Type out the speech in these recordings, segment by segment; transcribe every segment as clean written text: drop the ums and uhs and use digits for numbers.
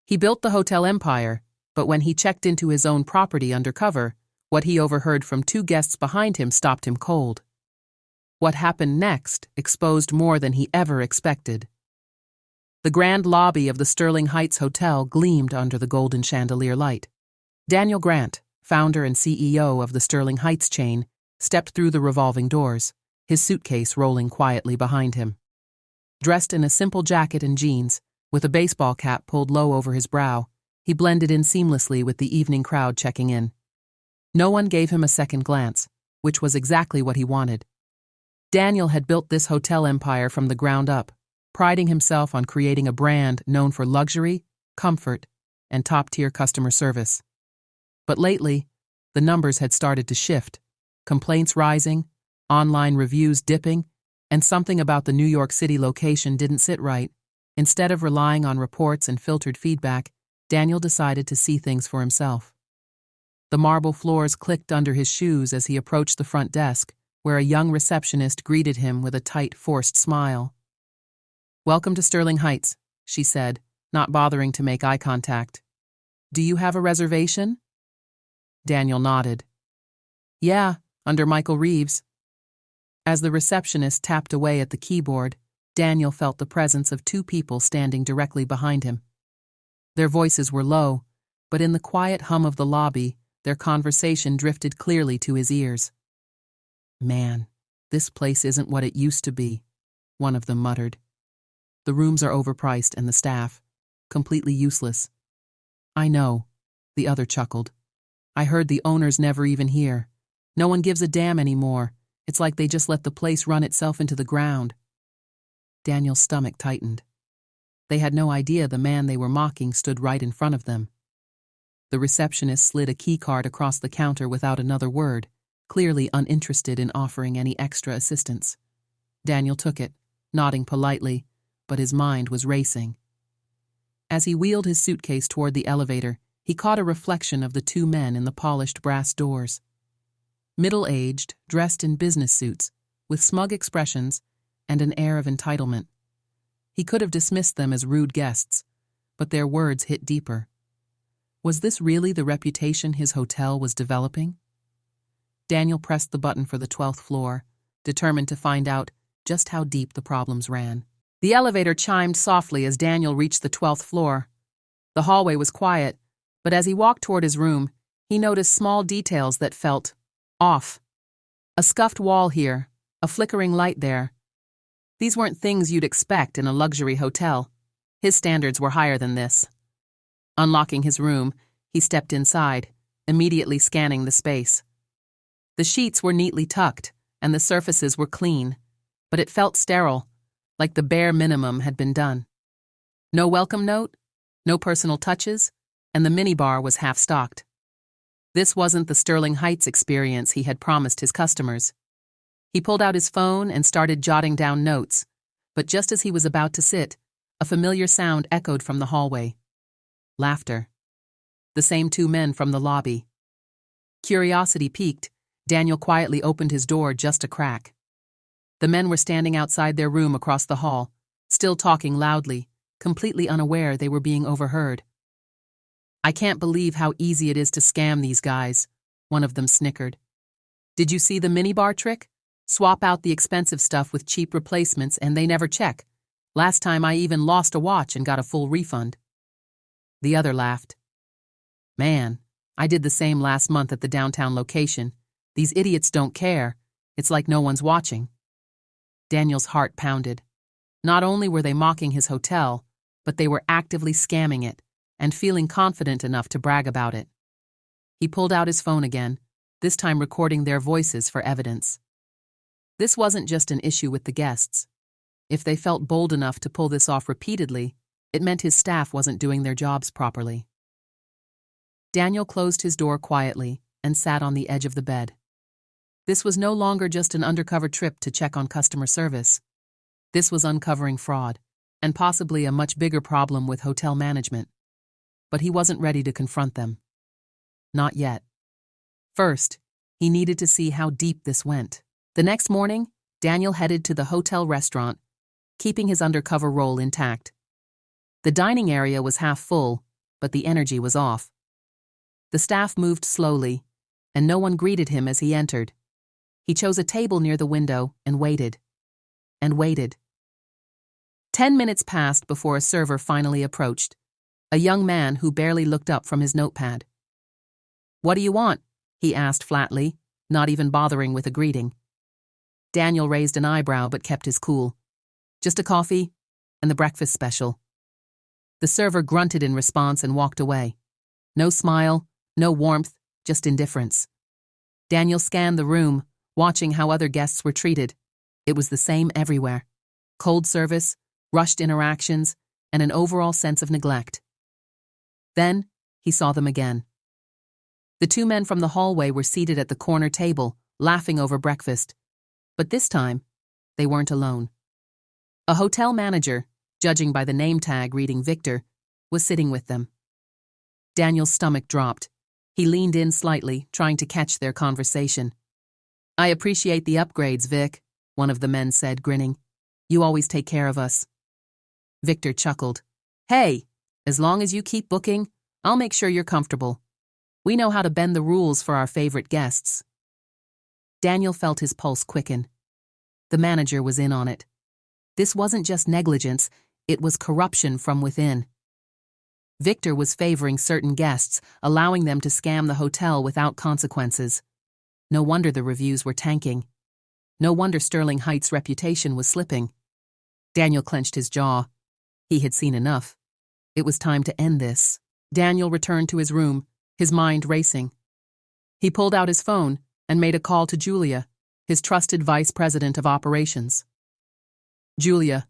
He built the hotel empire, but when he checked into his own property undercover, what he overheard from two guests behind him stopped him cold. What happened next exposed more than he ever expected. The grand lobby of the Sterling Heights Hotel gleamed under the golden chandelier light. Daniel Grant, founder and CEO of the Sterling Heights chain, stepped through the revolving doors, his suitcase rolling quietly behind him. Dressed in a simple jacket and jeans, with a baseball cap pulled low over his brow, he blended in seamlessly with the evening crowd checking in. No one gave him a second glance, which was exactly what he wanted. Daniel had built this hotel empire from the ground up, priding himself on creating a brand known for luxury, comfort, and top-tier customer service. But lately, the numbers had started to shift, complaints rising, online reviews dipping, and something about the New York City location didn't sit right. Instead of relying on reports and filtered feedback, Daniel decided to see things for himself. The marble floors clicked under his shoes as he approached the front desk, where a young receptionist greeted him with a tight, forced smile. "Welcome to Sterling Heights," she said, not bothering to make eye contact. "Do you have a reservation?" Daniel nodded. "Yeah, under Michael Reeves." As the receptionist tapped away at the keyboard, Daniel felt the presence of two people standing directly behind him. Their voices were low, but in the quiet hum of the lobby, their conversation drifted clearly to his ears. "Man, this place isn't what it used to be," one of them muttered. "The rooms are overpriced and the staff, completely useless." "I know," the other chuckled. "I heard the owners never even here. No one gives a damn anymore. It's like they just let the place run itself into the ground." Daniel's stomach tightened. They had no idea the man they were mocking stood right in front of them. The receptionist slid a keycard across the counter without another word, clearly uninterested in offering any extra assistance. Daniel took it, nodding politely, but his mind was racing. As he wheeled his suitcase toward the elevator, he caught a reflection of the two men in the polished brass doors. Middle-aged, dressed in business suits, with smug expressions and an air of entitlement. He could have dismissed them as rude guests, but their words hit deeper. Was this really the reputation his hotel was developing? Daniel pressed the button for the 12th floor, determined to find out just how deep the problems ran. The elevator chimed softly as Daniel reached the 12th floor. The hallway was quiet, but as he walked toward his room, he noticed small details that felt off. A scuffed wall here, a flickering light there. These weren't things you'd expect in a luxury hotel. His standards were higher than this. Unlocking his room, he stepped inside, immediately scanning the space. The sheets were neatly tucked, and the surfaces were clean, but it felt sterile, like the bare minimum had been done. No welcome note, no personal touches, and the minibar was half-stocked. This wasn't the Sterling Heights experience he had promised his customers. He pulled out his phone and started jotting down notes, but just as he was about to sit, a familiar sound echoed from the hallway. Laughter. The same two men from the lobby. Curiosity piqued, Daniel quietly opened his door just a crack. The men were standing outside their room across the hall, still talking loudly, completely unaware they were being overheard. "I can't believe how easy it is to scam these guys," one of them snickered. "Did you see the minibar trick? Swap out the expensive stuff with cheap replacements and they never check. Last time I even lost a watch and got a full refund." The other laughed. "Man, I did the same last month at the downtown location. These idiots don't care. It's like no one's watching." Daniel's heart pounded. Not only were they mocking his hotel, but they were actively scamming it and feeling confident enough to brag about it. He pulled out his phone again, this time recording their voices for evidence. This wasn't just an issue with the guests. If they felt bold enough to pull this off repeatedly, it meant his staff wasn't doing their jobs properly. Daniel closed his door quietly and sat on the edge of the bed. This was no longer just an undercover trip to check on customer service. This was uncovering fraud, and possibly a much bigger problem with hotel management. But he wasn't ready to confront them. Not yet. First, he needed to see how deep this went. The next morning, Daniel headed to the hotel restaurant, keeping his undercover role intact. The dining area was half full, but the energy was off. The staff moved slowly, and no one greeted him as he entered. He chose a table near the window and waited. And waited. 10 minutes passed before a server finally approached, a young man who barely looked up from his notepad. "What do you want?" he asked flatly, not even bothering with a greeting. Daniel raised an eyebrow but kept his cool. "Just a coffee and the breakfast special." The server grunted in response and walked away. No smile, no warmth, just indifference. Daniel scanned the room, watching how other guests were treated. It was the same everywhere. Cold service, rushed interactions, and an overall sense of neglect. Then, he saw them again. The two men from the hallway were seated at the corner table, laughing over breakfast. But this time, they weren't alone. A hotel manager, judging by the name tag reading Victor, was sitting with them. Daniel's stomach dropped. He leaned in slightly, trying to catch their conversation. "I appreciate the upgrades, Vic," one of the men said, grinning. "You always take care of us." Victor chuckled. "Hey, as long as you keep booking, I'll make sure you're comfortable. We know how to bend the rules for our favorite guests." Daniel felt his pulse quicken. The manager was in on it. This wasn't just negligence, it was corruption from within. Victor was favoring certain guests, allowing them to scam the hotel without consequences. No wonder the reviews were tanking. No wonder Sterling Heights' reputation was slipping. Daniel clenched his jaw. He had seen enough. It was time to end this. Daniel returned to his room, his mind racing. He pulled out his phone and made a call to Julia, his trusted vice president of operations. "Julia,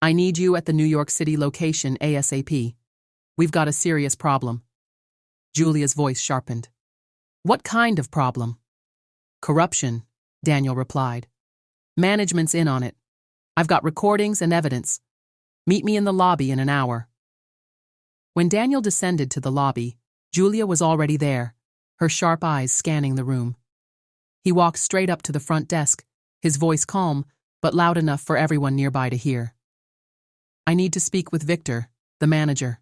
I need you at the New York City location ASAP. We've got a serious problem." Julia's voice sharpened. "What kind of problem?" "Corruption," Daniel replied. "Management's in on it. I've got recordings and evidence. Meet me in the lobby in an hour." When Daniel descended to the lobby, Julia was already there, her sharp eyes scanning the room. He walked straight up to the front desk, his voice calm, but loud enough for everyone nearby to hear. "I need to speak with Victor, the manager."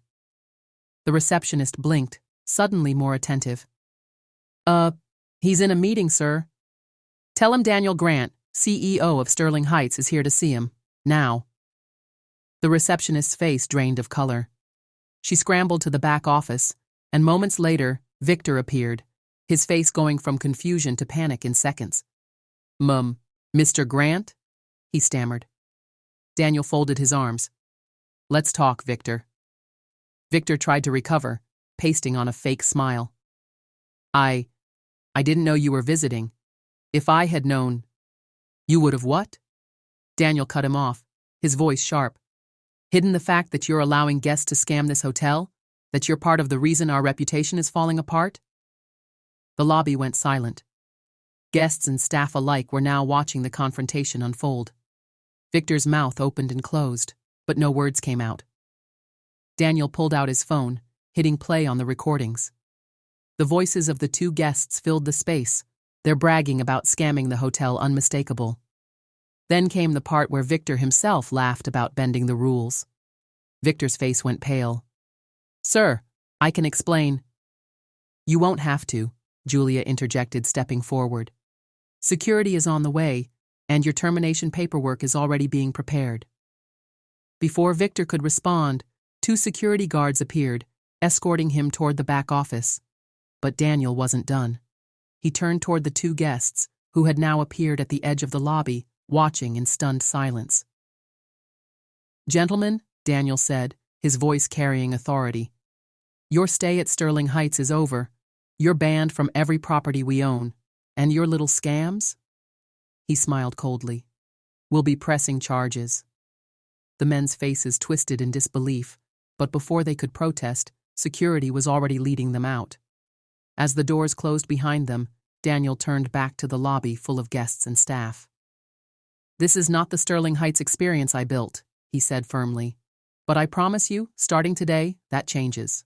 The receptionist blinked, suddenly more attentive. He's in a meeting, sir." "Tell him Daniel Grant, CEO of Sterling Heights, is here to see him. Now." The receptionist's face drained of color. She scrambled to the back office, and moments later, Victor appeared, his face going from confusion to panic in seconds. Mr. Grant?" he stammered. Daniel folded his arms. "Let's talk, Victor." Victor tried to recover, pasting on a fake smile. I didn't know you were visiting. If I had known..." "You would have what?" Daniel cut him off, his voice sharp. "Hidden the fact that you're allowing guests to scam this hotel? That you're part of the reason our reputation is falling apart?" The lobby went silent. Guests and staff alike were now watching the confrontation unfold. Victor's mouth opened and closed, but no words came out. Daniel pulled out his phone, hitting play on the recordings. The voices of the two guests filled the space, their bragging about scamming the hotel unmistakable. Then came the part where Victor himself laughed about bending the rules. Victor's face went pale. "Sir, I can explain." "You won't have to," Julia interjected, stepping forward. "Security is on the way, and your termination paperwork is already being prepared." Before Victor could respond, 2 security guards appeared, escorting him toward the back office. But Daniel wasn't done. He turned toward the 2 guests, who had now appeared at the edge of the lobby, watching in stunned silence. "Gentlemen," Daniel said, his voice carrying authority, "your stay at Sterling Heights is over. You're banned from every property we own. And your little scams?" He smiled coldly. "We'll be pressing charges." The men's faces twisted in disbelief, but before they could protest, security was already leading them out. As the doors closed behind them, Daniel turned back to the lobby full of guests and staff. "This is not the Sterling Heights experience I built," he said firmly. "But I promise you, starting today, that changes."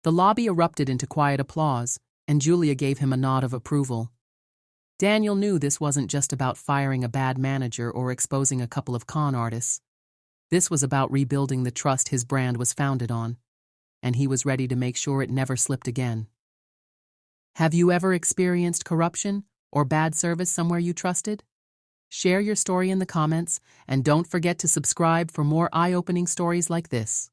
The lobby erupted into quiet applause, and Julia gave him a nod of approval. Daniel knew this wasn't just about firing a bad manager or exposing a couple of con artists. This was about rebuilding the trust his brand was founded on. and he was ready to make sure it never slipped again. Have you ever experienced corruption or bad service somewhere you trusted? Share your story in the comments, and don't forget to subscribe for more eye-opening stories like this.